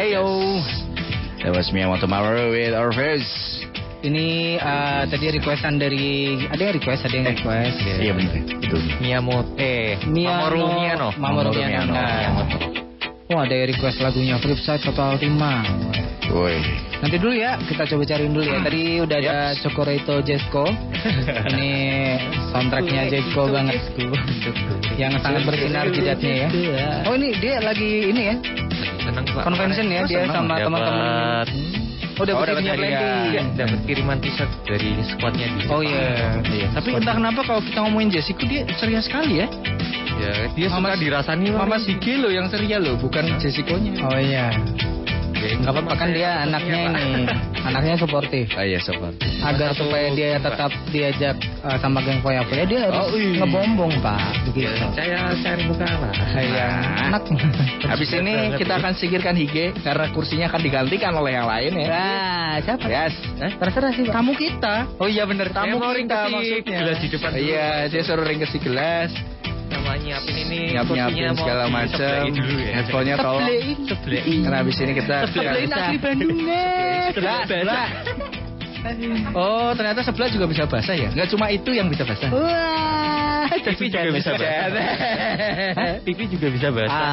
Heyo. That was me and Tomorrow with our face. Ini tadi requestan dari ada yang request. Iya benar. Betul. Mamoru Miyano. Wah, ada yang request lagunya Flipside Total Rima. Woi. Nanti dulu ya, kita coba cariin dulu ya. Tadi udah ada Chocorito Jesco. Ini soundtracknya Jesco banget. Yang sangat bersinar jidatnya ya. Oh, ini dia lagi ini ya. Convention ya, dia sama teman-teman. Oh, dapat kiriman t-shirt dari squadnya di. Oh iya. Tapi entah kenapa kalau kita ngomongin Jessica dia ceria sekali ya. Ya, dia suka dirasani Mama Sige loh yang ceria loh, bukan Jessica-nya. Oh iya. Enggak apa-apa kan dia anaknya ini. Anaknya suportif. Oh iya, suportif. Agar supaya dia tetap diajak sama geng foya-foya, dia harus ngebombong, Pak. Begitu. Saya cari muka lah. Iya. Anak. Habis ini kita akan singkirkan Hige karena kursinya akan digantikan oleh yang lain ya. Nah, siapa? Yes. Terserah sih, Pak. Tamu kita. Oh iya benar, Tamu kita maksudnya. Gelas di depan. Iya, dia suruh ring ke si gelas. Nyiapin segala macam. Headphone-nya tolong sebelein. Karena habis ini kita sebelein asli Bandungnya. Oh, ternyata sebelah juga bisa bahasa ya? Nggak cuma itu yang bisa bahasa. Wah, Pipi juga bisa bahasa. Pipi juga bisa bahasa.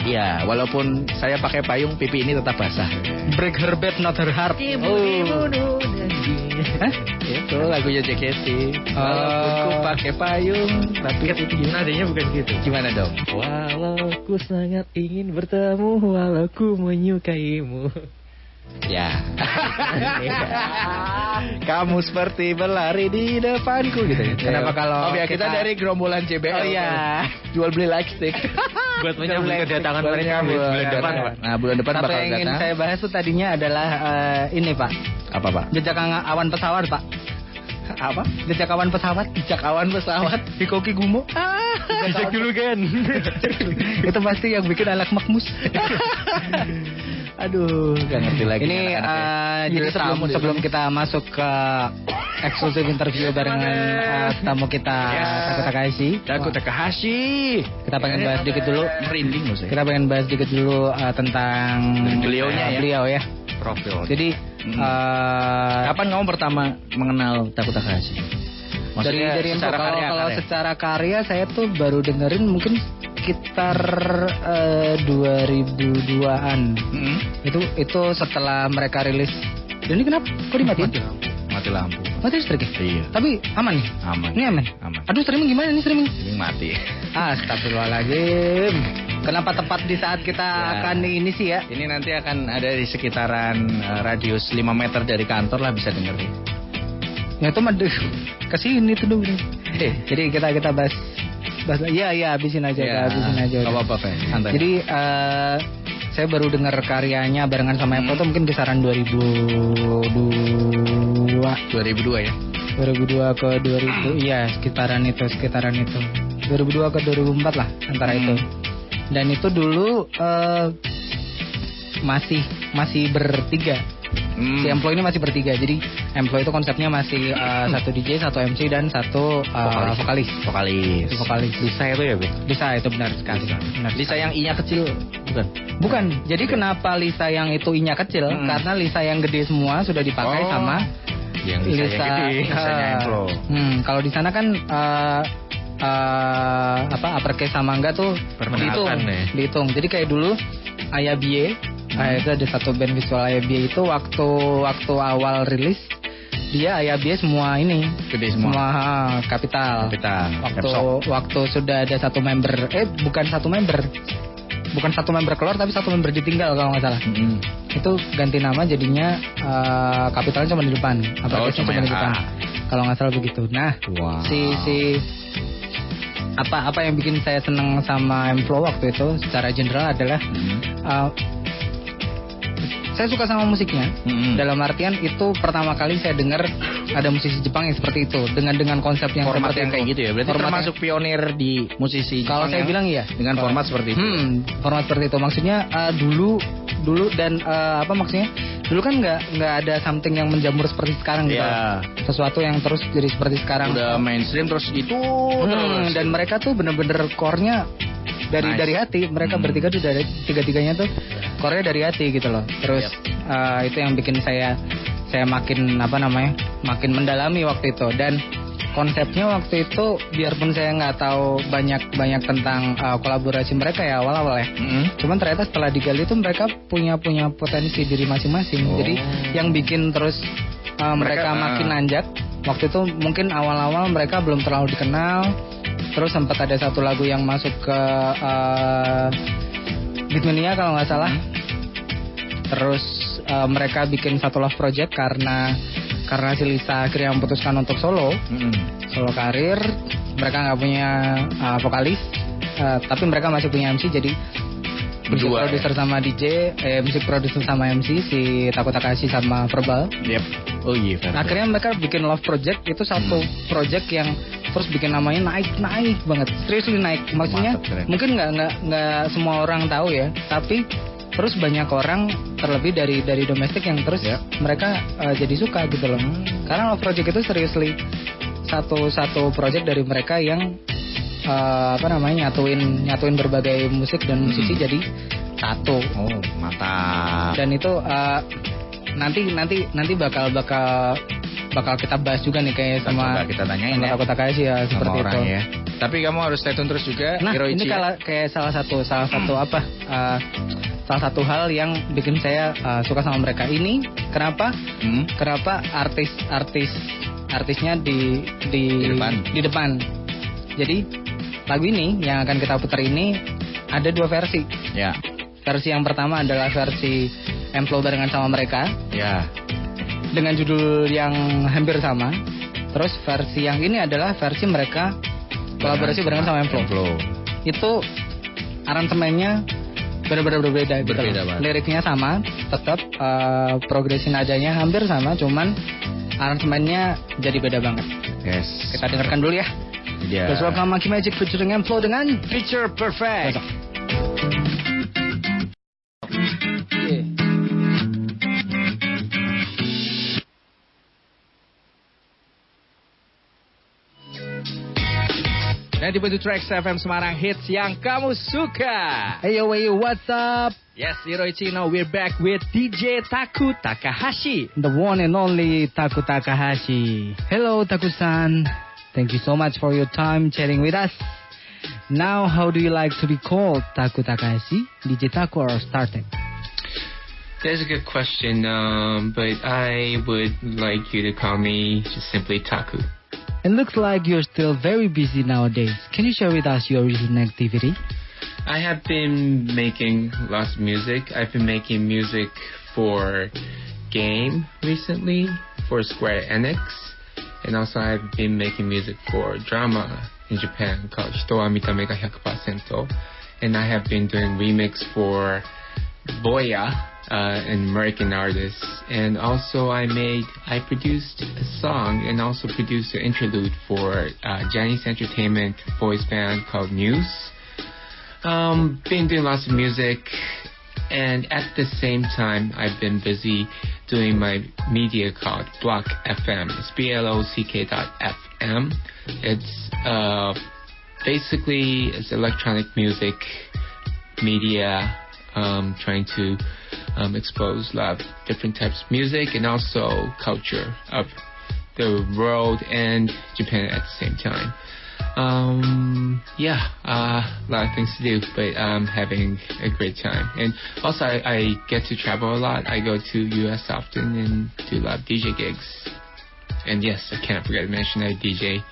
Iya, walaupun saya pakai payung, pipi ini tetap basah. Break her bed, not her heart. Itu lagunya JKT. Walaupun ku pakai payung, tapi itu nadanya bukan gitu. Gimana dong? Walau ku sangat ingin bertemu, walau ku menyukaimu. Ya. Kamu seperti berlari di depanku gitu ya. Kenapa kalau kita dari gerombolan JBL? Oh iya. Jual beli lightstick. Buat menyambut kedatangan mereka bulan depan, Pak. Nah, bulan depan bakal datang. Yang ingin saya bahas tuh tadinya adalah ini, Pak. Apa, Pak? Jejak awan pesawat, Pak. Apa? Jejak awan pesawat. Jejak awan pesawat. Di Koki Gumo. Jejak dulu kan. Itu pasti yang bikin anak makmus. Aduh, gak ngerti lagi. Ini jadi sebelum kita masuk ke eksklusif interview barengan tamu kita Taku Takahashi. Kita pengen bahas dikit dulu. Merinding loh saya. Kita pengen bahas dikit dulu tentang beliau ya. Profil. Jadi kapan kamu pertama mengenal Taku Takahashi? Maksudnya dari kalau secara karya saya tuh baru dengerin mungkin sekitar 2002-an. Itu setelah mereka rilis. Dan ini kenapa? Kok dimatiin? Mati lampu. Mati listrik ya? Iya. Tapi aman nih? Aman. Ini aman? Aman. Aduh, streaming gimana nih streaming? Streaming mati. Astagfirullahaladzim. Kenapa tepat di saat kita akan ini sih ya? Ini nanti akan ada di sekitaran radius 5 meter dari kantor lah, bisa dengerin. Ya itu mah kesini tuh dulu. Jadi kita bahas. Iya, habisin aja. Gak apa-apa, santai. Jadi saya baru dengar karyanya barengan sama m-flo tuh mungkin kisaran 2002 ya. 2002 ke 2000, iya sekitaran itu. 2002 ke 2004 lah antara itu. Dan itu dulu masih bertiga. Si m-flo ini masih bertiga. Jadi m-flo itu konsepnya masih satu DJ, satu MC dan satu vokalis. Lisa itu ya, Be? Lisa itu benar sekali. Lisa yang I-nya kecil bukan. Jadi kenapa Lisa yang itu I-nya kecil? Karena Lisa yang gede semua sudah dipakai sama yang Lisa yang gede. Lisanya m-flo. Kalau di sana kan uppercase sama enggak tuh dihitung. Jadi kayak dulu Ayabie, itu ada satu band visual Ayabie itu waktu awal rilis dia Ayabie semua ini gede semua kapital. Waktu sudah ada bukan satu member keluar tapi satu member ditinggal kalau nggak salah. Itu ganti nama jadinya kapitalnya cuma di depan, uppercase-nya cuma di depan. Kalau nggak salah begitu. Nah, si apa yang bikin saya seneng sama m-flo waktu itu secara general adalah saya suka sama musiknya. Dalam artian itu pertama kali saya dengar ada musisi Jepang yang seperti itu dengan konsep yang format seperti yang kayak gitu ya. Berarti termasuk pionir di musisi Jepang. Kalau saya bilang iya dengan format seperti itu. Format seperti itu maksudnya dulu dan maksudnya dulu kan nggak ada something yang menjamur seperti sekarang gitu. Sesuatu yang terus jadi seperti sekarang. Udah mainstream terus itu terus. Dan mereka tuh bener-bener core-nya dari hati. Mereka bertiga tuh dari tiga-tiganya tuh skornya dari hati gitu loh. Terus itu yang bikin saya makin makin mendalami waktu itu. Dan konsepnya waktu itu, biarpun saya nggak tahu banyak tentang kolaborasi mereka ya awal-awal ya. Cuman ternyata setelah digali itu mereka punya potensi diri masing-masing. Jadi yang bikin terus mereka makin nanjak. Waktu itu mungkin awal-awal mereka belum terlalu dikenal. Terus sempat ada satu lagu yang masuk ke Beatmania kalau nggak salah. Terus mereka bikin satu love project karena si Lisa akhirnya memutuskan untuk solo karir. Mereka nggak punya vokalis, tapi mereka masih punya MC. Jadi musik produser sama DJ, musik produser sama MC si Taku Takahashi sama Verbal. Oh iya. Akhirnya mereka bikin love project, itu satu project yang terus bikin namanya naik banget, seriously naik. Maksudnya mungkin nggak semua orang tahu ya, tapi terus banyak orang terlebih dari domestik yang terus mereka jadi suka gitu loh. Karena love project itu seriously satu project dari mereka yang nyatuin berbagai musik dan musisi jadi satu. Oh, mantap. Dan itu nanti bakal kita bahas juga nih kayak sama kita tanyain Taku Takahashi ya, seperti itu. Ya. Tapi kamu harus stay tune terus juga. Nah, ini kayak salah satu hal yang bikin saya suka sama mereka ini. Kenapa? Kenapa artisnya di depan. Jadi lagu ini yang akan kita putar ini ada dua versi. Ya. Versi yang pertama adalah versi m-flo barengan sama mereka. Ya. Dengan judul yang hampir sama. Terus versi yang ini adalah versi mereka kolaborasi barengan sama m-flo. Itu aransemennya benar-benar berbeda gitu. Liriknya sama, tetap progresi nadanya hampir sama, cuman aransemennya jadi beda banget. Yes. Kita dengarkan dulu ya. Let's welcome Monkey Magic featuring m-flo dengan Picture Perfect. Dan di TRAX FM Semarang, hits yang kamu suka. Hey yo, what's up? Yes, IroIro, now we're back with DJ Taku Takahashi. The one and only Taku Takahashi. Hello, Taku-san. Thank you so much for your time chatting with us. Now, how do you like to be called, Taku Takahashi? DJ Taku or started? That's a good question, but I would like you to call me just simply Taku. It looks like you're still very busy nowadays. Can you share with us your recent activity? I have been making lots of music. I've been making music for game recently, for Square Enix, and also I've been making music for drama in Japan called Hito wa Mitame ga 100%, and I have been doing remix for Boya, an American artist, and also I produced a song and also produced an interlude for Janis Entertainment voice band called Muse. Been doing lots of music, and at the same time I've been busy doing my media called Block FM. It's BLOCK.FM. It's basically it's electronic music media, trying to expose a lot of different types of music and also culture of the world and Japan at the same time. A lot of things to do, but I'm having a great time. And also I get to travel a lot. I go to US often and do a lot of DJ gigs. And yes, I can't forget to mention I DJ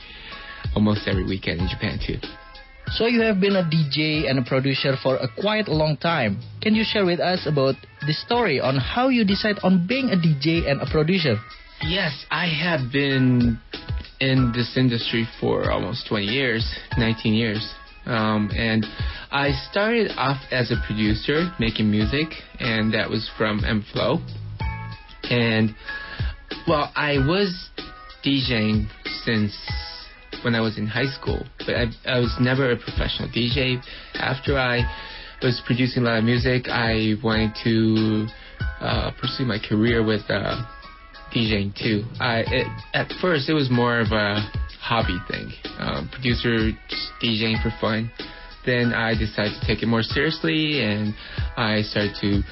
almost every weekend in Japan too. So you have been a DJ and a producer for a quite long time. Can you share with us about the story on how you decide on being a DJ and a producer? Yes, I have been in this industry for almost 20 years, 19 years. And I started off as a producer making music, and that was from m-flo. And, well, I was DJing since when I was in high school, but I was never a professional DJ. After I was producing a lot of music, I wanted to pursue my career with DJing too. At first, it was more of a hobby thing, producer just DJing for fun. then I decided to take it more seriously, and I started to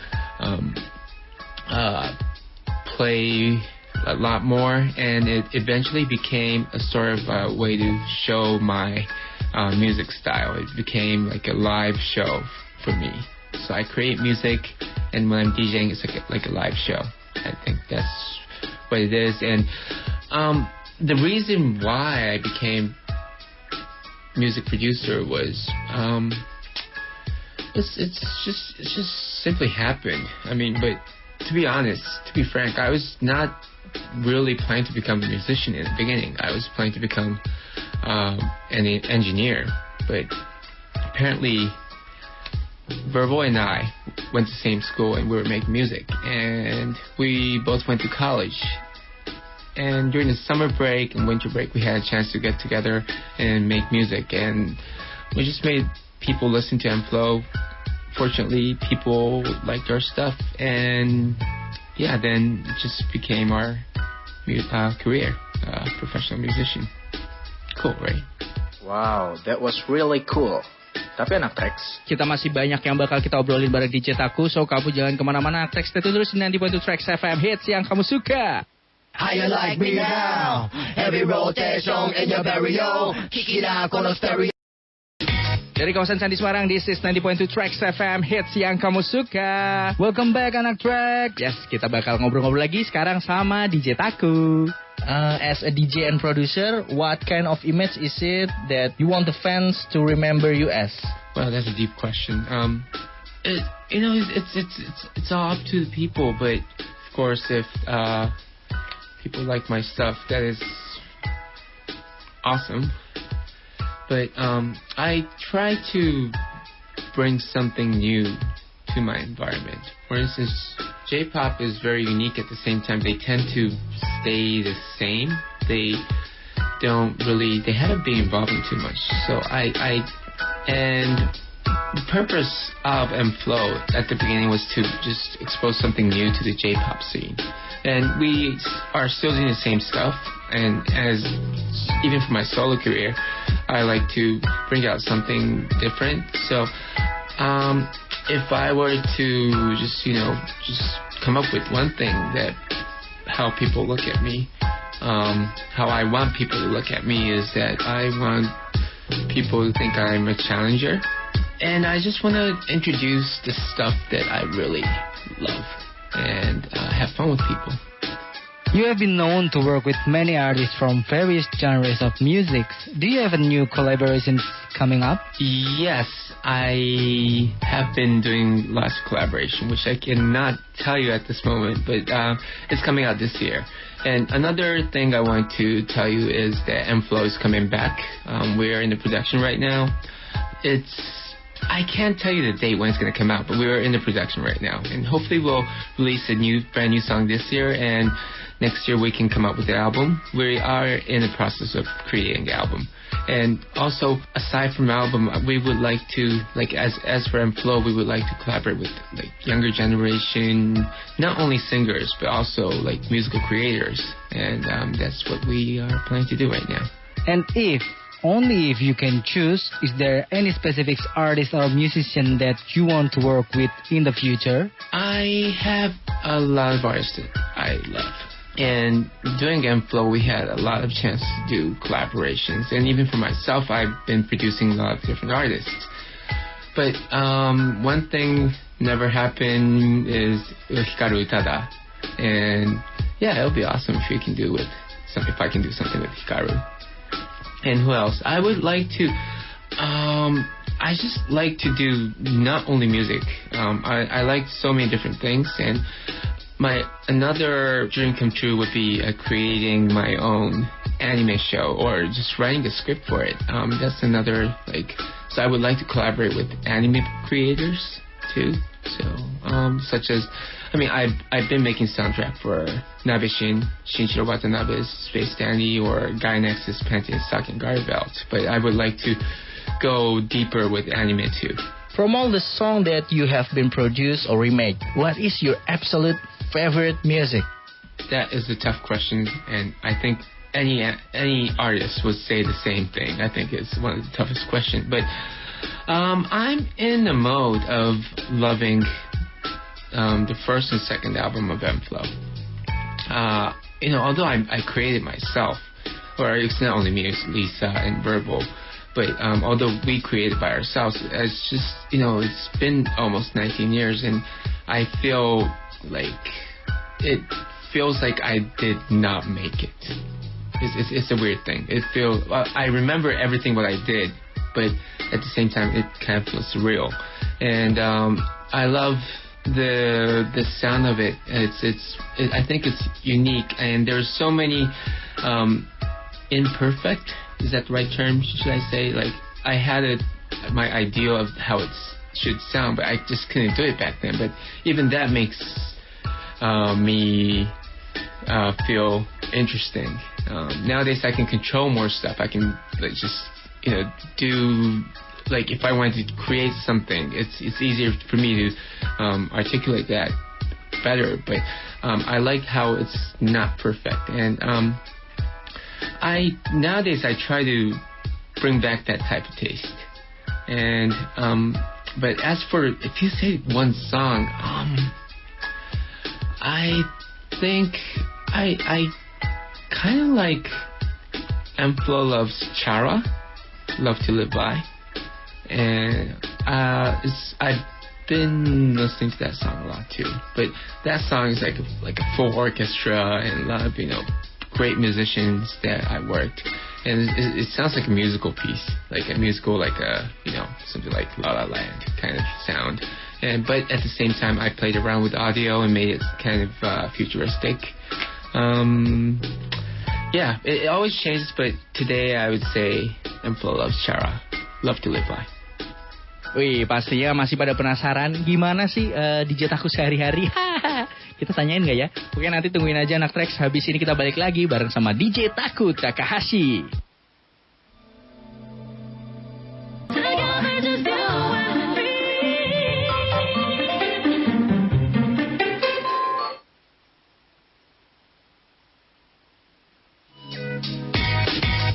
play a lot more, and it eventually became a sort of way to show my music style. It became like a live show for me. So I create music, and when I'm DJing, it's like a live show. I think that's what it is. And the reason why I became music producer was it's just simply happened. I mean, but to be honest, to be frank, I was not really planning to become a musician in the beginning. I was planning to become an engineer, but apparently Verbo and I went to the same school, and we were making music, and we both went to college. And during the summer break and winter break, we had a chance to get together and make music, and we just made people listen to m-flo. Fortunately, people liked our stuff, and yeah, then it just became our career, professional musician. Cool, right? Wow, that was really cool. Tapi anak Trax, kita masih banyak yang bakal kita obrolin bareng DJ Taku, so kamu jangan kemana-mana. Trax, stay terus 90.2 TRAX FM hits yang kamu suka. How you like me now? Heavy rotation in your barrio. Kick it out on the stereo. Dari kawasan Candi Semarang, this is 90.2 TRAX FM hits yang kamu suka. Welcome back anak Trax. Yes, kita bakal ngobrol-ngobrol lagi sekarang sama DJ Taku. As a DJ and producer, what kind of image is it that you want the fans to remember you as? Well, that's a deep question. It's all up to the people, but of course, if people like my stuff, that is awesome. But I try to bring something new to my environment. For instance, J-pop is very unique. At the same time, they tend to stay the same. They haven't been evolving too much. So and the purpose of m-flo at the beginning was to just expose something new to the J-pop scene. And we are still doing the same stuff. And as even for my solo career, I like to bring out something different. So if I were to just come up with one thing that how people look at me, how I want people to look at me is that I want people to think I'm a challenger, and I just want to introduce the stuff that I really love and have fun with people. You have been known to work with many artists from various genres of music. Do you have a new collaborations coming up? Yes, I have been doing lots of collaboration, which I cannot tell you at this moment, but it's coming out this year. And another thing I want to tell you is that m-flo is coming back. We are in the production right now. I can't tell you the date when it's going to come out, but we're in the production right now. And hopefully we'll release a brand new song this year, and next year we can come up with the album. We are in the process of creating the album. And also, aside from album, we would like to, as for m-flo, we would like to collaborate with younger generation, not only singers, but also musical creators. And that's what we are planning to do right now. And only if you can choose, is there any specific artist or musician that you want to work with in the future? I have a lot of artists that I love. And doing m-flo, we had a lot of chance to do collaborations. And even for myself, I've been producing a lot of different artists. But one thing never happened is Hikaru Utada. And yeah, it'll be awesome if I can do something with Hikaru. And who else? I would like to I just like to do not only music. I like so many different things, and another dream come true would be creating my own anime show or just writing a script for it. That's another so I would like to collaborate with anime creators too. So such as I've been making soundtrack for Nabeshin, Shinshiro Watanabe's Space Dandy, or Guy Nexus Panty and Stocking Garter Belt. But I would like to go deeper with anime too. From all the songs that you have been produced or remade, what is your absolute favorite music? That is a tough question, and I think any artist would say the same thing. I think it's one of the toughest questions. But I'm in the mode of loving the first and second album of m-flo. Although I created myself, or it's not only me, it's Lisa and Verbal, but although we created by ourselves, it's just, it's been almost 19 years, and I feel like I did not make it. It's a weird thing. I remember everything what I did, but at the same time, it kind of feels surreal. And I love the sound of it. I think it's unique, and there's so many imperfect. Is that the right term? Should I say? Like, I had my idea of how it should sound, but I just couldn't do it back then. But even that makes me feel interesting. Nowadays, I can control more stuff. I can do, like, if I wanted to create something, it's easier for me to articulate that better. But I like how it's not perfect, and nowadays I try to bring back that type of taste. And but as for, if you say one song, I think I kind of like m-flo loves Chara, Love to Live By, and I've been listening to that song a lot too. But that song is like a full orchestra and a lot of great musicians that I worked, and it sounds like a musical piece, like a musical, something like La La Land kind of sound. But at the same time, I played around with audio and made it kind of futuristic. It always changes, but today I would say m-flo loves Chara, Love to Live By. Wih, pastinya masih pada penasaran gimana sih DJ Taku sehari-hari. Kita tanyain nggak ya? Oke, nanti tungguin aja anak Trax. Habis ini kita balik lagi bareng sama DJ Taku Takahashi.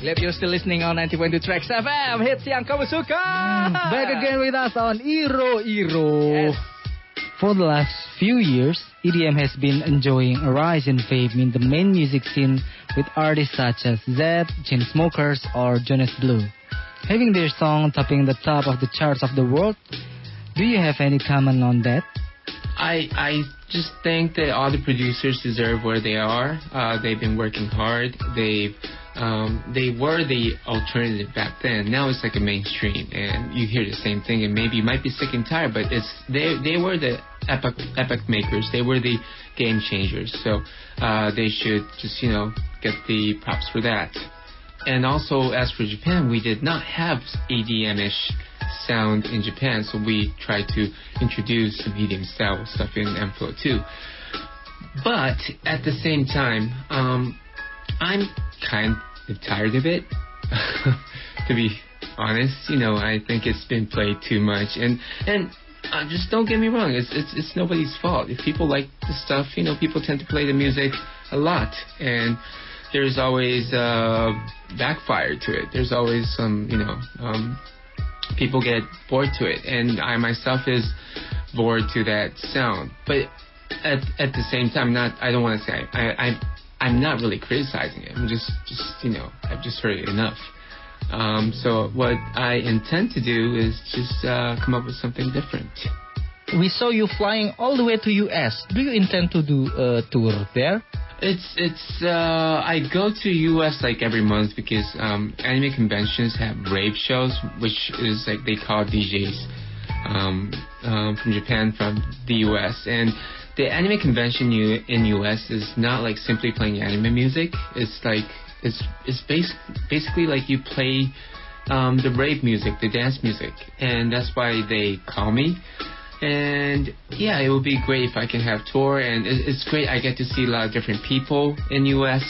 If you're still listening on 90.2 TRAX FM, hits yang kamu suka. Back again with us on IroIro. Yes. For the last few years, EDM has been enjoying a rise in fame in the main music scene with artists such as Zedd, Chainsmokers, or Jonas Blue. Having their song topping the top of the charts of the world, do you have any comment on that? I just think that all the producers deserve where they are. They've been working hard. They were the alternative back then. Now it's like a mainstream, and you hear the same thing, and maybe you might be sick and tired, but they were the epic makers. They were the game changers. So they should just get the props for that. And also, as for Japan, we did not have EDM-ish sound in Japan, so we tried to introduce some EDM style stuff in m-flo too. But at the same time, I'm kind of tired of it. To be honest, I think it's been played too much, and just don't get me wrong, it's nobody's fault. If people like the stuff, people tend to play the music a lot, and there's always backfire to it. There's always some, people get bored to it, and I myself is bored to that sound. But at the same time, I don't want to say I'm not really criticizing it. I'm just I've just heard it enough. So what I intend to do is just come up with something different. We saw you flying all the way to US. Do you intend to do a tour there? I go to US like every month because anime conventions have rave shows, which is like they call DJs from Japan from the US. And the anime convention in US is not like simply playing anime music. It's like it's basically like you play the rave music, the dance music, and that's why they call me. And yeah, it would be great if I can have tour, and it's great. I get to see a lot of different people in US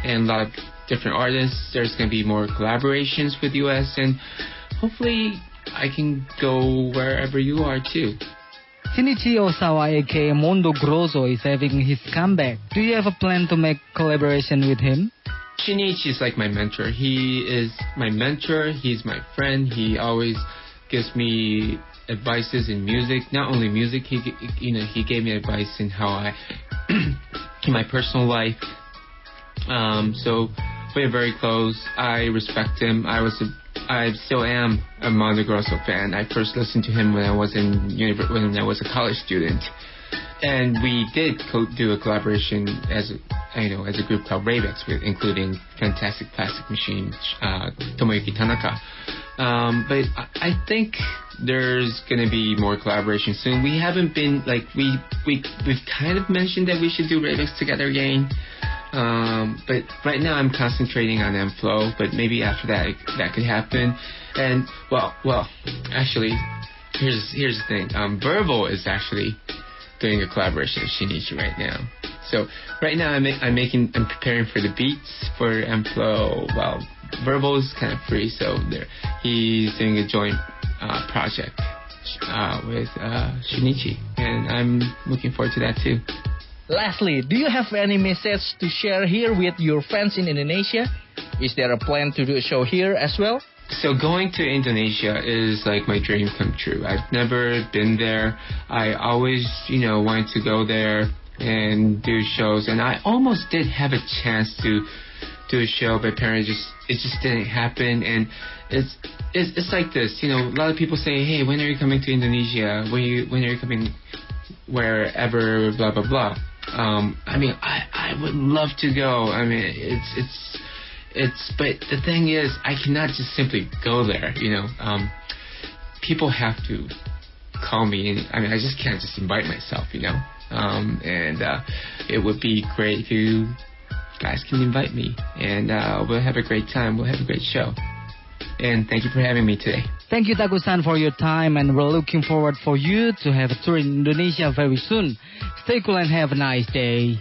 and a lot of different artists. There's going to be more collaborations with US, and hopefully I can go wherever you are too. Shinichi Osawa aka Mondo Grosso is having his comeback. Do you have a plan to make collaboration with him? Shinichi is like my mentor. He is my mentor. He's my friend. He always gives me advices in music. Not only music, he gave me advice in how I, in my personal life. So we're very close. I respect him. I still am a Mondo Grosso fan. I first listened to him when I was when I was a college student, and we did do a collaboration as a group called Ravex, including Fantastic Plastic Machine, Tomoyuki Tanaka. But I think there's gonna be more collaboration soon. We haven't been we've kind of mentioned that we should do Ravex together again. But right now I'm concentrating on m-flo, but maybe after that could happen. And well, actually, here's the thing. Verbal is actually doing a collaboration with Shinichi right now. So right now I'm preparing for the beats for m-flo. Well, Verbal is kind of free, so he's doing a joint project with Shinichi, and I'm looking forward to that too. Lastly, do you have any message to share here with your fans in Indonesia? Is there a plan to do a show here as well? So going to Indonesia is like my dream come true. I've never been there. I always, wanted to go there and do shows, and I almost did have a chance to do a show, but apparently it just didn't happen. And it's like this, a lot of people say, hey, when are you coming to Indonesia? When are you coming wherever, blah blah blah. I would love to go. But the thing is, I cannot just simply go there. People have to call me, and I just can't just invite myself. And it would be great if you guys can invite me, and we'll have a great time. We'll have a great show. And thank you for having me today. Thank you, Taku-san, for your time, and we're looking forward for you to have a tour in Indonesia very soon. Stay cool and have a nice day.